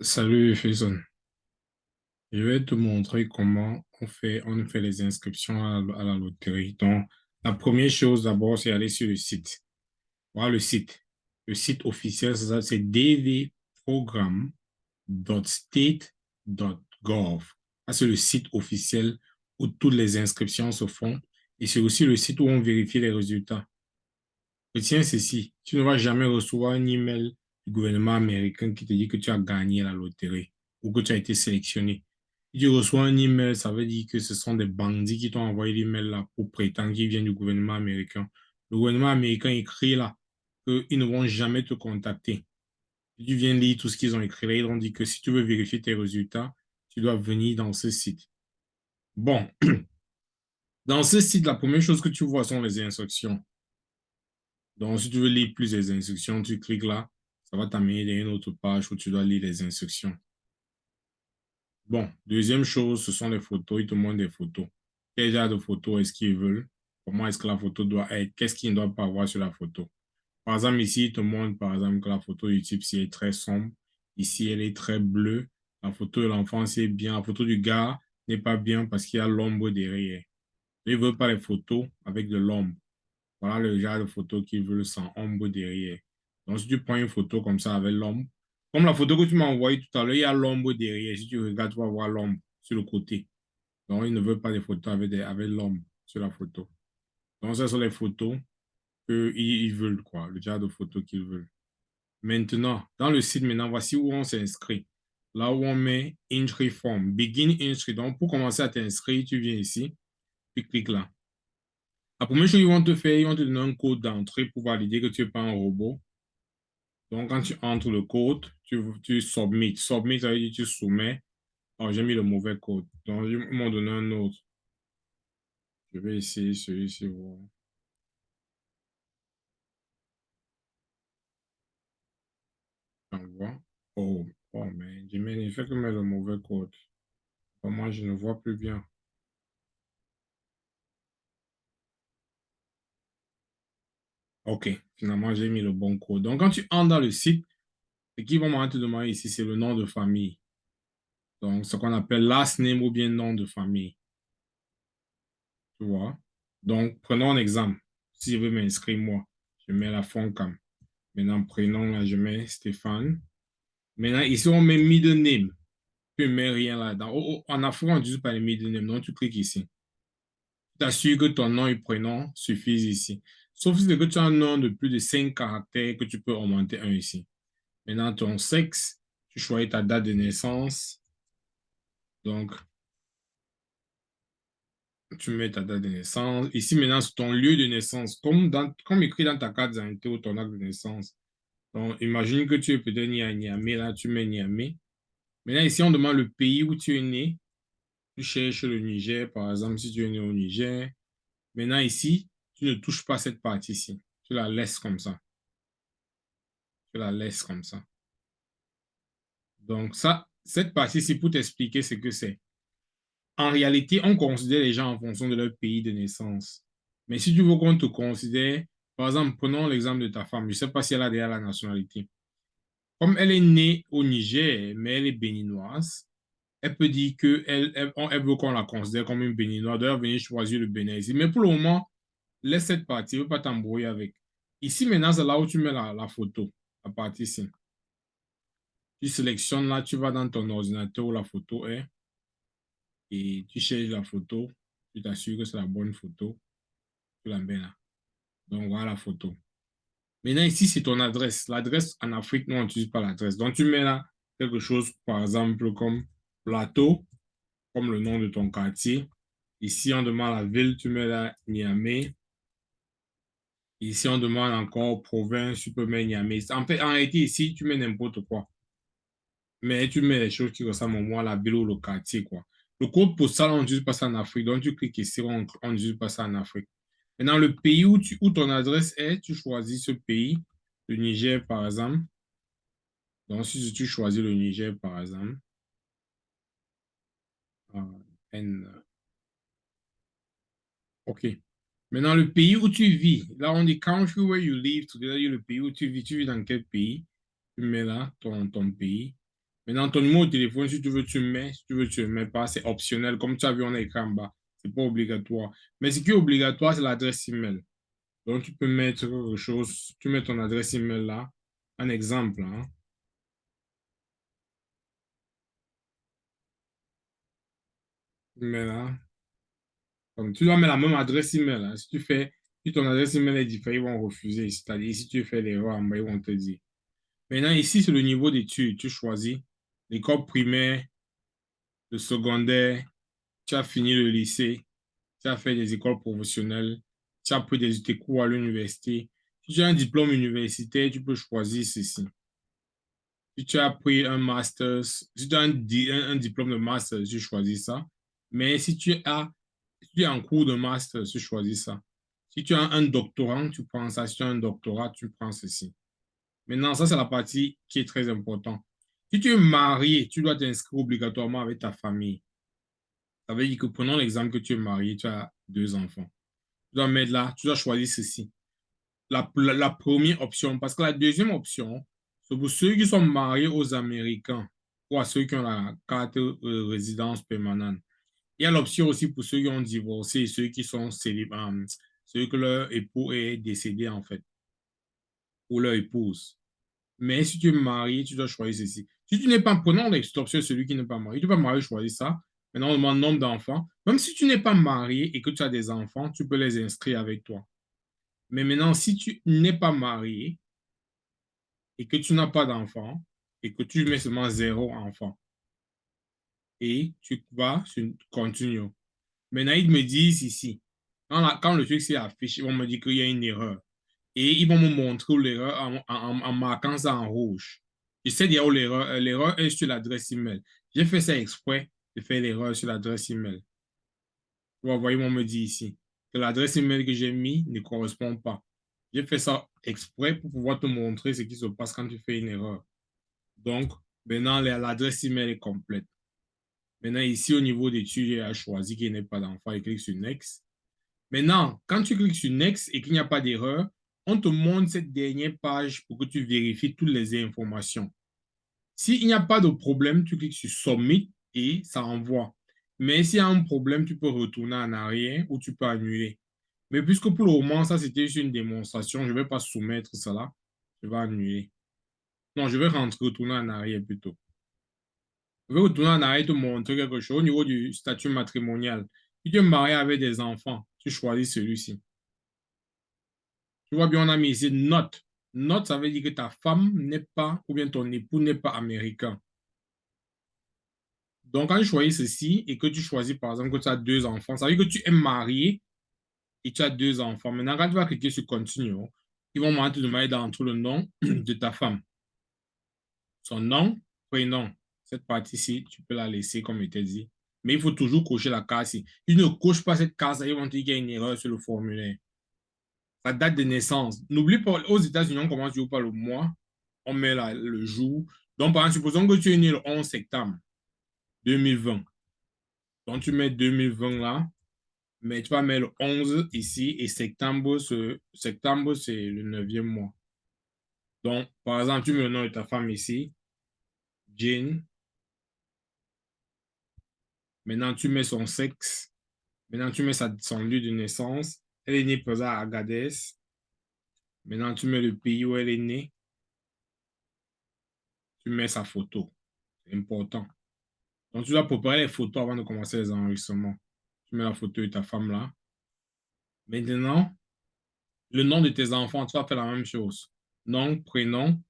Salut Faison, je vais te montrer comment on fait les inscriptions à la loterie. Donc, la première chose d'abord, c'est aller sur le site. Voilà le site. Le site officiel, c'est ça, c'est dvprogram.state.gov. Ça, c'est le site officiel où toutes les inscriptions se font. Et c'est aussi le site où on vérifie les résultats. Retiens ceci, tu ne vas jamais recevoir un email du gouvernement américain qui te dit que tu as gagné la loterie ou que tu as été sélectionné. Si tu reçois un email, ça veut dire que ce sont des bandits qui t'ont envoyé l'email là pour prétendre qu'ils viennent du gouvernement américain. Le gouvernement américain écrit là qu'ils ne vont jamais te contacter. Si tu viens lire tout ce qu'ils ont écrit là, ils ont dit que si tu veux vérifier tes résultats, tu dois venir dans ce site. Bon, dans ce site, la première chose que tu vois sont les instructions. Donc, si tu veux lire plus les instructions, tu cliques là. Ça va t'amener dans une autre page où tu dois lire les instructions. Bon, deuxième chose, ce sont les photos. Ils te montrent des photos. Quel genre de photos est-ce qu'ils veulent? Comment est-ce que la photo doit être? Qu'est-ce qu'ils ne doivent pas avoir sur la photo? Par exemple, ici, ils te montrent, par exemple, que la photo du type, si elle est très sombre. Ici, elle est très bleue. La photo de l'enfant, c'est bien. La photo du gars n'est pas bien parce qu'il y a l'ombre derrière. Ils ne veulent pas les photos avec de l'ombre. Voilà le genre de photo qu'ils veulent sans ombre derrière. Donc, si tu prends une photo comme ça avec l'ombre, comme la photo que tu m'as envoyée tout à l'heure, il y a l'ombre derrière. Si tu regardes, tu vas voir l'ombre sur le côté. Donc, ils ne veulent pas des photos avec l'ombre sur la photo. Donc, ce sont les photos qu'ils veulent, quoi, le genre de photos qu'ils veulent. Maintenant, dans le site, maintenant, voici où on s'inscrit. Là où on met Entry Form, Begin Entry. Donc, pour commencer à t'inscrire, tu viens ici, tu cliques là. La première chose qu'ils vont te faire, ils vont te donner un code d'entrée pour valider que tu n'es pas un robot. Donc, quand tu entres le code, tu submit. Submit, ça veut dire que tu soumets. Oh, j'ai mis le mauvais code. Donc, ils m'ont donné un autre. Je vais essayer celui-ci. Voir. J'envoie. Oh, oh, mais il fait que mettre le mauvais code. Bon, moi, je ne vois plus bien. OK, finalement, j'ai mis le bon code. Donc, quand tu entres dans le site, ce qu'ils vont te demander ici, c'est le nom de famille. Donc, ce qu'on appelle last name ou bien nom de famille. Tu vois? Donc, prenons un exemple. Si je veux m'inscrire, moi, je mets la Foncam. Maintenant, prénom, là, je mets Stéphane. Maintenant, ici, on met middle name. Tu ne mets rien là-dedans. En Afrique, on n'utilise pas les middle name. Donc, tu cliques ici. Tu t'assures que ton nom et prénom suffisent ici. Sauf si c'est que tu as un nom de plus de 5 caractères que tu peux augmenter un ici. Maintenant, ton sexe, tu choisis ta date de naissance. Donc, tu mets ta date de naissance. Ici, maintenant, c'est ton lieu de naissance, comme écrit dans ta carte d'identité ou ton acte de naissance. Donc, imagine que tu es peut-être né à Niamey, là, tu mets Niamey. Maintenant, ici, on demande le pays où tu es né. Tu cherches le Niger, par exemple, si tu es né au Niger. Maintenant, ici, tu ne touches pas cette partie-ci. Tu la laisses comme ça. Tu la laisses comme ça. Donc, ça, cette partie-ci, pour t'expliquer ce que c'est. En réalité, on considère les gens en fonction de leur pays de naissance. Mais si tu veux qu'on te considère, par exemple, prenons l'exemple de ta femme. Je ne sais pas si elle a déjà la nationalité. Comme elle est née au Niger, mais elle est béninoise, elle peut dire qu'elle veut qu'on la considère comme une béninoise. D'ailleurs, venir choisir le Bénin ici. Mais pour le moment, laisse cette partie, ne veux pas t'embrouiller avec. Ici, maintenant, c'est là où tu mets la photo, la partie ici. Tu sélectionnes là, tu vas dans ton ordinateur où la photo est et tu cherches la photo. Tu t'assures que c'est la bonne photo. Tu la mets là. Donc, voilà la photo. Maintenant, ici, c'est ton adresse. L'adresse en Afrique, nous, on n'utilise pas l'adresse. Donc, tu mets là quelque chose, par exemple, comme plateau, comme le nom de ton quartier. Ici, on demande la ville, tu mets là Niamey. Ici, on demande encore province, tu peux mettre Niamey. En fait, en réalité, ici, tu mets n'importe quoi. Mais tu mets les choses qui ressemblent au moins à la ville ou le quartier, quoi. Le code postal, on n'utilise pas ça en Afrique. Donc, tu cliques ici, on n'utilise pas ça en Afrique. Maintenant, le pays où ton adresse est, tu choisis ce pays, le Niger, par exemple. Donc, si tu choisis le Niger, par exemple, N, OK. Maintenant, le pays où tu vis, là, on dit country where you live, c'est-à-dire le pays où tu vis dans quel pays? Tu mets là ton pays. Maintenant, ton numéro de téléphone, si tu veux, tu le mets. Si tu veux, tu le mets pas. C'est optionnel. Comme tu as vu, on a écrit en bas. C'est pas obligatoire. Mais ce qui est obligatoire, c'est l'adresse email. Donc, tu peux mettre quelque chose. Tu mets ton adresse email là. Un exemple, hein. Tu mets là. Comme tu dois mettre la même adresse email, hein. Si ton adresse email est différente, ils vont refuser. C'est-à-dire, si tu fais l'erreur en bas, ils vont te dire. Maintenant, ici, c'est le niveau d'études. Tu choisis l'école primaire, le secondaire, tu as fini le lycée, tu as fait des écoles professionnelles, tu as pris tes cours à l'université. Si tu as un diplôme universitaire, tu peux choisir ceci. Si tu as pris un master, si tu as un diplôme de master, tu choisis ça. Mais si tu es en cours de master, tu choisis ça. Si tu as un doctorat, tu prends ça. Si tu as un doctorat, tu prends ceci. Maintenant, ça, c'est la partie qui est très importante. Si tu es marié, tu dois t'inscrire obligatoirement avec ta famille. Ça veut dire que, prenons l'exemple que tu es marié, tu as deux enfants. Tu dois mettre là, tu dois choisir ceci. La première option, parce que la deuxième option, c'est pour ceux qui sont mariés aux Américains ou à ceux qui ont la carte résidence permanente. Il y a l'option aussi pour ceux qui ont divorcé et ceux qui sont célibataires, ceux que leur époux est décédé en fait, ou leur épouse. Mais si tu es marié, tu dois choisir ceci. Si tu n'es pas, prenons l'exception celui qui n'est pas marié. Tu peux pas marié, choisir ça. Maintenant, on demande nombre d'enfants. Même si tu n'es pas marié et que tu as des enfants, tu peux les inscrire avec toi. Mais maintenant, si tu n'es pas marié et que tu n'as pas d'enfants et que tu mets seulement zéro enfant et tu vas sur continue. Maintenant, ils me disent ici, quand le truc s'est affiché, ils vont me dire qu'il y a une erreur. Et ils vont me montrer l'erreur en marquant ça en rouge. Je sais déjà où l'erreur est sur l'adresse email. J'ai fait ça exprès de faire l'erreur sur l'adresse email. Vous voyez, on me dit ici que l'adresse email que j'ai mis ne correspond pas. J'ai fait ça exprès pour pouvoir te montrer ce qui se passe quand tu fais une erreur. Donc, maintenant, l'adresse email est complète. Maintenant, ici, au niveau d'études, j'ai choisi qu'il n'y ait pas d'enfant et clique sur Next. Maintenant, quand tu cliques sur Next et qu'il n'y a pas d'erreur, on te montre cette dernière page pour que tu vérifies toutes les informations. S'il n'y a pas de problème, tu cliques sur Submit et ça envoie. Mais s'il y a un problème, tu peux retourner en arrière ou tu peux annuler. Mais puisque pour le moment, ça c'était juste une démonstration, je ne vais pas soumettre cela. Je vais annuler. Non, je vais retourner en arrière plutôt. Je vais retourner en arrière et te montrer quelque chose au niveau du statut matrimonial. Si tu es marié avec des enfants, tu choisis celui-ci. Tu vois bien, on a mis ici note. Note, ça veut dire que ta femme n'est pas, ou bien ton époux n'est pas américain. Donc, quand tu choisis ceci et que tu choisis, par exemple, que tu as deux enfants, ça veut dire que tu es marié et tu as deux enfants. Maintenant, quand tu vas cliquer sur Continue, ils vont te demander d'entrer le nom de ta femme. Son nom, prénom. Cette partie-ci, tu peux la laisser comme je t'ai dit. Mais il faut toujours cocher la case. Si tu ne coches pas cette case, ils vont te dire qu'il y a une erreur sur le formulaire. Sa date de naissance. N'oublie pas, aux États-Unis, on commence toujours par le mois. On met le jour. Donc, par exemple, supposons que tu es né le 11 septembre 2020. Donc, tu mets 2020 là, mais tu vas mettre le 11 ici et septembre, c'est le neuvième mois. Donc, par exemple, tu mets le nom de ta femme ici, Jane. Maintenant, tu mets son sexe. Maintenant, tu mets son lieu de naissance. Elle est née présent à Agadez. Maintenant, tu mets le pays où elle est née. Tu mets sa photo. C'est important. Donc, tu dois préparer les photos avant de commencer les enregistrements. Tu mets la photo de ta femme là. Maintenant, le nom de tes enfants, tu vas faire la même chose. Nom, prénom,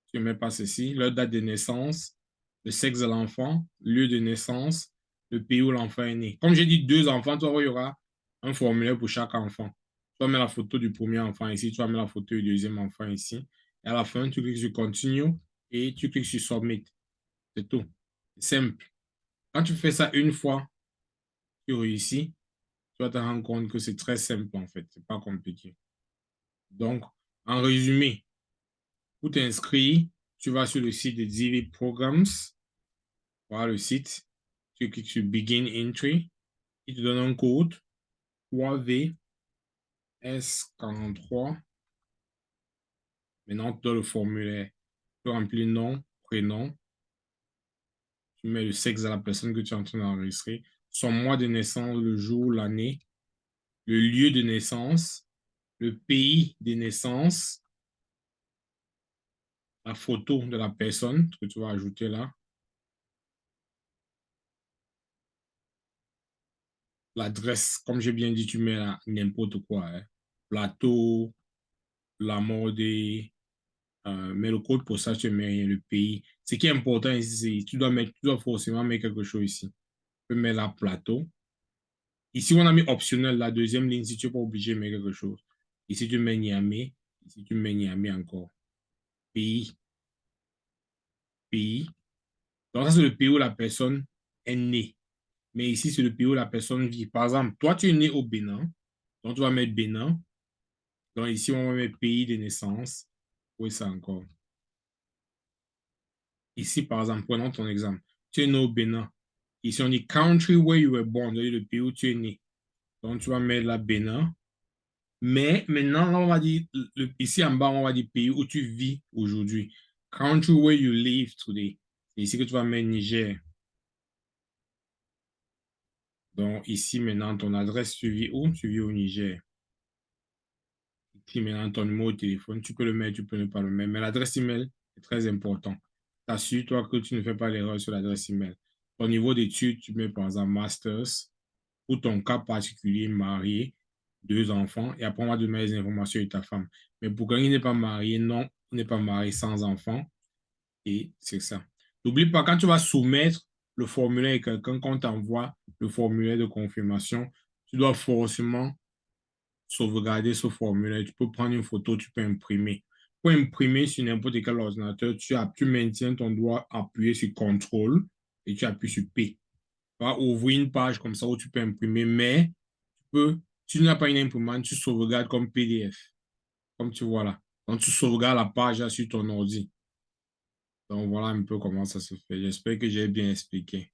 tu ne mets pas ceci, leur date de naissance, le sexe de l'enfant, lieu de naissance, le pays où l'enfant est né. Comme j'ai dit, deux enfants, tu vois, il y aura un formulaire pour chaque enfant. Tu vas mettre la photo du premier enfant ici, tu vas mettre la photo du deuxième enfant ici. Et à la fin, tu cliques sur Continue et tu cliques sur Submit. C'est tout. C'est simple. Quand tu fais ça une fois, tu réussis, tu vas te rendre compte que c'est très simple en fait. C'est pas compliqué. Donc, en résumé, pour t'inscrire, tu vas sur le site de DV Programs. Voilà le site. Tu cliques sur Begin Entry. Il te donne un code 3VS43. Maintenant, tu dois le formulaire. Tu remplis nom, prénom, Tu mets le sexe de la personne que tu es en train d'enregistrer, son mois de naissance, le jour, l'année, le lieu de naissance, le pays de naissance, la photo de la personne que tu vas ajouter là, l'adresse, comme j'ai bien dit, tu mets là n'importe quoi, hein. Plateau, la mode, mais le code pour ça, tu mets rien, le pays. Ce qui est important ici, c'est tu dois forcément mettre quelque chose ici. Tu peux mettre la plateau. Ici, on a mis optionnel, la deuxième ligne, si tu n'es pas obligé de mettre quelque chose. Ici, tu mets Niamey. Ici, tu mets Niamey encore. Pays, pays. Donc, ça, c'est le pays où la personne est née. Mais ici, c'est le pays où la personne vit. Par exemple, toi, tu es né au Bénin. Donc, tu vas mettre Bénin. Donc, ici, on va mettre pays de naissance. Oui, ça encore. Ici, par exemple, prenons ton exemple. Tu es né au Bénin. Ici, on dit country where you were born, c'est-à-dire le pays où tu es né. Donc, tu vas mettre la Bénin. Mais maintenant, là, on va dire, ici en bas, on va dire pays où tu vis aujourd'hui. Country where you live today. C'est ici que tu vas mettre Niger. Donc, ici, maintenant, ton adresse, tu vis où? Tu vis au Niger. Ici, maintenant, ton numéro de téléphone, tu peux le mettre, tu peux ne pas le mettre. Mais l'adresse email est très important. Assure-toi que tu ne fais pas l'erreur sur l'adresse email. Au niveau d'études, tu mets par exemple Masters. Pour ton cas particulier, marié, deux enfants, et après, on va te donner les informations de ta femme. Mais pour quelqu'un qui n'est pas marié, non, on n'est pas marié sans enfant, et c'est ça. N'oublie pas, quand tu vas soumettre le formulaire à quelqu'un, quand t'envoie le formulaire de confirmation, tu dois forcément sauvegarder ce formulaire. Tu peux prendre une photo, tu peux imprimer. Pour imprimer sur n'importe quel ordinateur, tu maintiens ton doigt appuyé sur CTRL et tu appuies sur P. Tu vas ouvrir une page comme ça où tu peux imprimer, mais si tu n'as pas une imprimante, tu sauvegardes comme PDF, comme tu vois là. Donc, tu sauvegardes la page là sur ton ordi. Donc, voilà un peu comment ça se fait. J'espère que j'ai bien expliqué.